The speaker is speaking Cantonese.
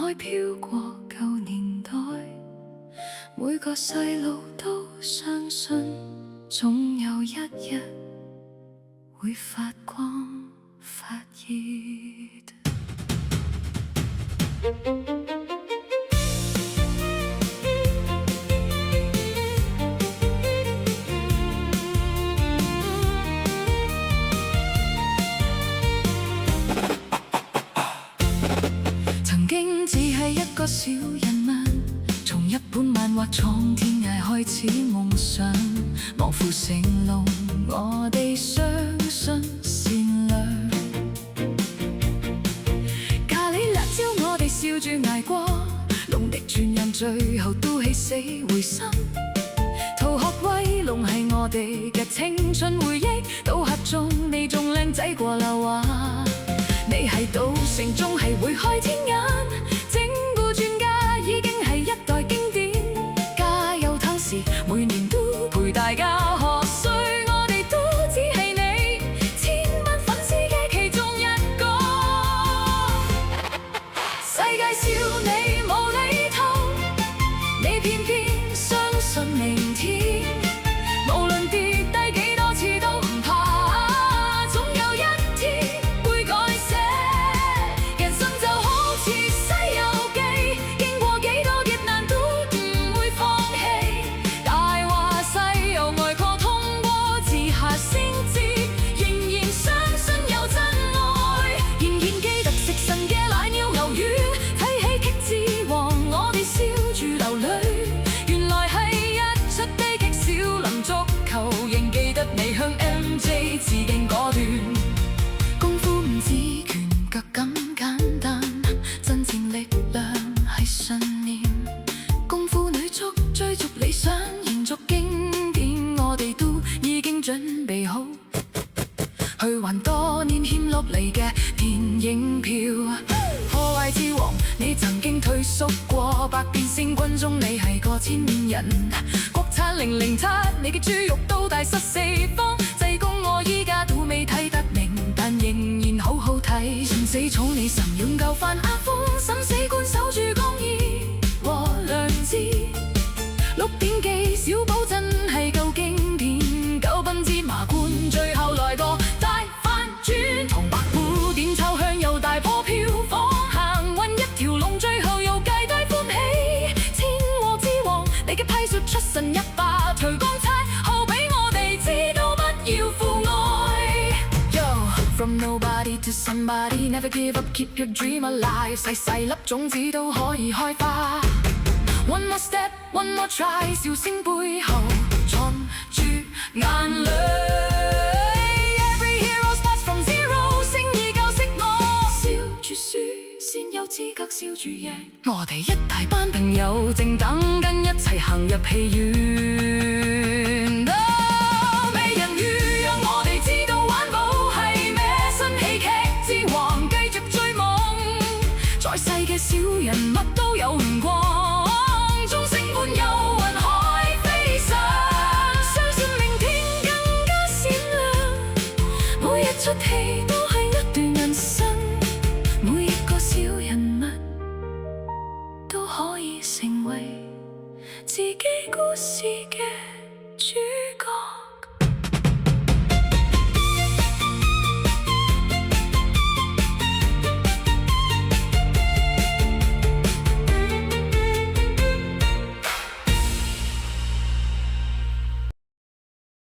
海飄過舊年代，每個細路都相信，總有一日會發光發熱。曾經只係一個小人物，從一本漫畫闖天涯開始夢想，望父成龍，我哋相信善良。咖喱辣椒我哋笑住捱過，龍的傳人最後都起死回生。逃學威龍係我哋嘅青春回憶，賭俠中你仲靚仔過劉華。你喺賭城中係會開天眼，整蠱專家已經係一代經典。加油湯時每年都陪大家賀歲，我哋都只係你千萬粉絲嘅其中一個。世界笑你無厘頭，你偏偏相信明天，無論跌低幾多次都唔怕，總有一天會改寫。人生就好似西遊記，經過幾多劫難都唔會放棄。大話西遊外國通過字下先知，仍然相信有真愛。仍然記得食神嘅奶鳥牛丸，睇喜劇之王我哋笑住流淚。原來係一出悲劇少林足球，仍記得你向 MJ 致敬嗰段。功夫唔止拳腳咁簡單，真正力量係信念。功夫女足追逐理想，延續經典，我哋都已經準備好去還多年欠落嚟嘅電影票。破壞之王，你曾經退縮過，百變星君中你係個千面人。國產007，你嘅豬肉都大失四方。濟公我依家都未睇得明，但仍然好好睇。信死草你神勇救翻阿峰，審死官守住公義和良知。鹿鼎記小寶真係夠經典，九品芝麻官最後來個大反轉。唐伯虎點秋香又大破票房，行運一條龍最後又皆大歡喜。千和之王你嘅批術出神一把，隨光差好俾我哋知道不要負愛。Yo from nobody to somebody never give up keep your dream alive， 細細粒種子都可以開花。One more step, one more try， 笑聲背後藏住眼淚。Every hero starts from zero， 誠意教識我，笑住輸先有資格笑住贏。我哋一大班朋友正等緊一齊行入戲院。美人魚讓我哋知道玩寶係咩，新喜劇之王繼續追夢。在世嘅小人物都有唔光，眾星伴遊雲海飛上，相信明天更加閃亮。每一出戲都係一段人生，每一個小人物都可以成為自己故事嘅主角。